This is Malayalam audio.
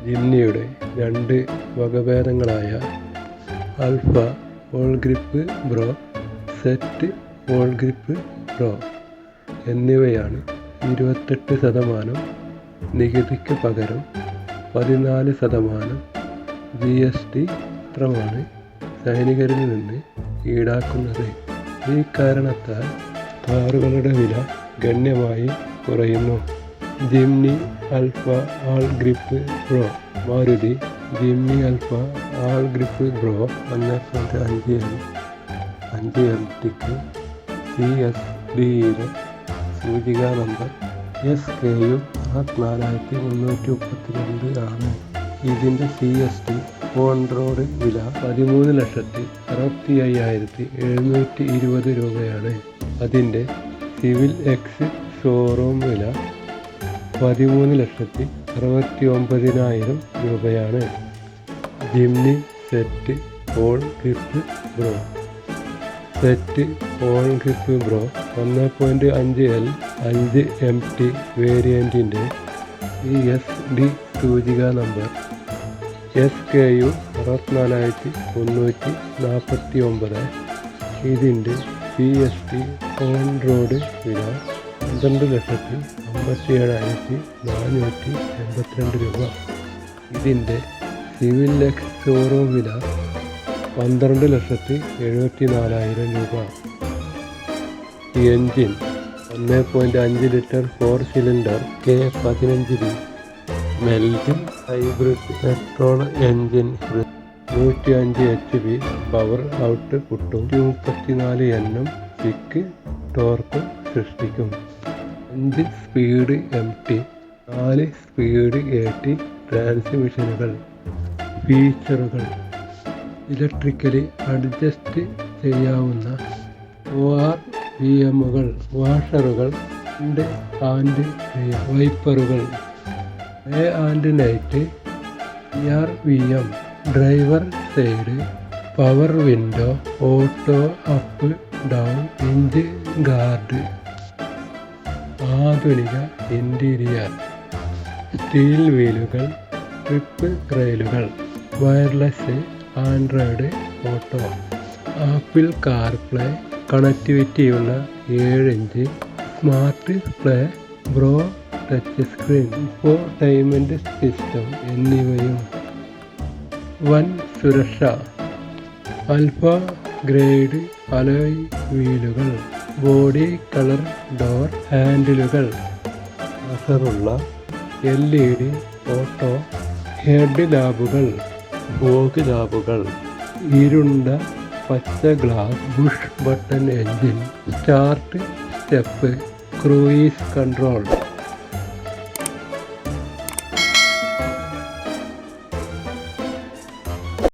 ജിംനിയുടെ രണ്ട് വകഭേദങ്ങളായ Alpha All Grip Pro, Zeta All Grip Pro എന്നിവയാണ്. 28% നികുതിക്ക് പകരം 14% GST മാത്രമാണ് സൈനികരിൽ നിന്ന് ഈടാക്കുന്നത്. ഈ കാരണത്താൽ കാറുകളുടെ വില ഗണ്യമായി കുറയുന്നു. Jimny Alpha All Grip Pro. Maruti Jimny Alpha All Grip Pro 1.5 MTക്ക് CSDയിലെ സൂചികാ നമ്പർ SKU 4332 ആണ്. ഇതിൻ്റെ CSD ഓൺ റോഡ് വില 13,65,720 രൂപയാണ്. അതിൻ്റെ സിവിൽ എക്സ് ഷോറൂം വില 13,69,000 രൂപയാണ്. Jimny Zeta All Grip Pro. Zeta All Grip Pro 1.5L 5 MT വേരിയൻറ്റിൻ്റെ CSD സൂചികാ നമ്പർ SKU 64,349. ഇതിൻ്റെ CSD ഓൺ റോഡ് വില 12,57,482 രൂപ. ഇതിൻ്റെ സിവിൽ എക്സ് ഷോറൂം വില 12,74,000 രൂപ. എൻജിൻ 1.5 ലിറ്റർ 4 സിലിണ്ടർ K15B മെൽജിൻ hybrid petrol engine 105 HP power ഔട്ട് പുട്ടും 34 Nm പിക്ക് ടോർക്ക് സൃഷ്ടിക്കും. 5 സ്പീഡ് MT, 4 സ്പീഡ് AT ട്രാൻസ്മിഷനുകൾ. ഫീച്ചറുകൾ: ഇലക്ട്രിക്കലി അഡ്ജസ്റ്റ് ചെയ്യാവുന്ന ORVMകൾ, വാഷറുകൾ, ആൻഡ് വൈപ്പറുകൾ, day and night ERVM, driver side power window, auto up down hinge guard. ആധുനിക ഇൻറ്റീരിയർ, സ്റ്റീൽ വീലുകൾ, ട്രിപ്പ് റെയിലുകൾ, wireless Android auto, Apple CarPlay കണക്ടിവിറ്റിയുള്ള 7 inch smart play pro touch screen, infotainment system എന്നിവയും. വൻ സുരക്ഷ, ആൽഫ ഗ്രേഡ് അലോയ് വീലുകൾ, ബോഡി കളർ ഡോർ ഹാൻഡിലുകൾ, സെൻസറുള്ള LED ഓട്ടോ ഹെഡ് ലാമ്പുകൾ, ഫോഗ് ലാമ്പുകൾ, ഇരുണ്ട പച്ച glass, push button engine, start stop, cruise control.